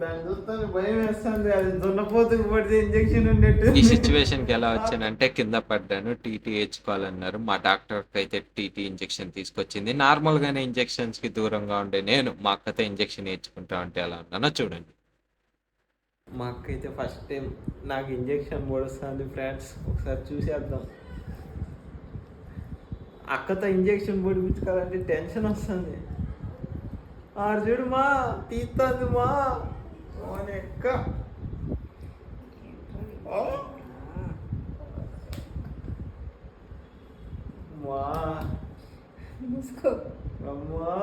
దాన్ని చూస్తాను భయం వేస్తుంది. అది దున్నపోతుకు పడితే ఇంజక్షన్ ఉన్నట్టు. ఈ సిచ్యువేషన్కి ఎలా వచ్చానంటే కింద పడ్డాను, టీటీ వేయించుకోవాలన్నారు. మా డాక్టర్కి అయితే టీటీ ఇంజెక్షన్ తీసుకొచ్చింది. నార్మల్గానే ఇంజెక్షన్స్కి దూరంగా ఉండే నేను మా అక్కతో ఇంజెక్షన్ వేయించుకుంటా ఉంటే ఎలా ఉన్నానో చూడండి. మా అక్క అయితే ఫస్ట్ టైం నాకు ఇంజెక్షన్ పొడుస్తుంది ఫ్రెండ్స్, ఒకసారి చూసేద్దాం. అక్కతో ఇంజెక్షన్ పొడిపించుకోవాలంటే టెన్షన్ వస్తుంది. ఆడు చూడు మా తీస్తుంది మా ఎక్క మా అమ్మా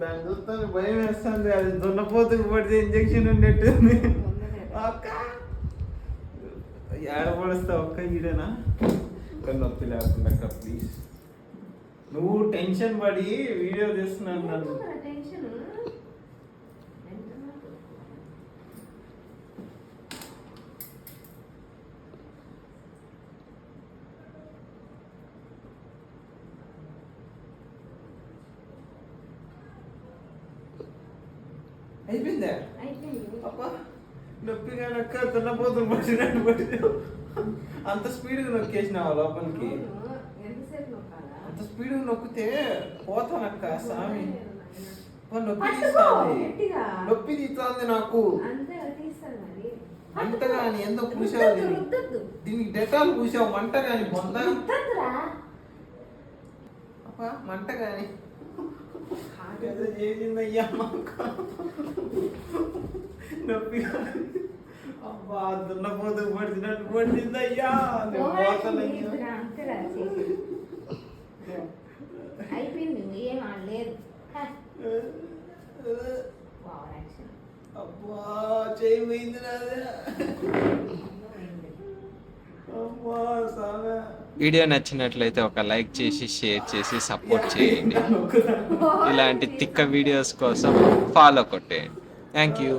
దాన్ని చూస్తాను భయం వేస్తుంది. అది దున్నపోతుకు పడితే ఇంజక్షన్ ఉన్నట్టుంది. అక్క ఏడ పడుస్తావు అక్క? ఈడనా నొప్పి లేకుండా అక్క ప్లీజ్. నువ్వు టెన్షన్ పడి వీడియో తీస్తున్నాను నన్ను. అయిపోయిందా? అబ్బా నొప్పి కానక్క దున్నపోతులు పట్టినట్టు పట్టినావు. అంత స్పీడ్గా నొక్కేసినావా లోపలికి? అంత స్పీడ్గా నొక్కితే పోతానక్క స్వామి. నొప్పి తీస్తుంది, నొప్పి తీస్తుంది నాకు. మంట కానీ ఎంతో పూసావు, దీనికి డెటాల్ పూసావు. మంట కానీ బొంద మంట కానీ ఏదో చేసిందయ్యా నొప్పి. అబ్బా దున్నపోతు పడిచినట్టు పడిచిందయ్యా. అయిపోయింది, ఏం లేదు. అబ్బా చేయి పోయింది నాదే. అబ్బా సామె. వీడియో నచ్చినట్లయితే ఒక లైక్ చేసి షేర్ చేసి సపోర్ట్ చేయండి. ఇలాంటి తిక్క వీడియోస్ కోసం ఫాలో కొట్టేయండి. Thank you.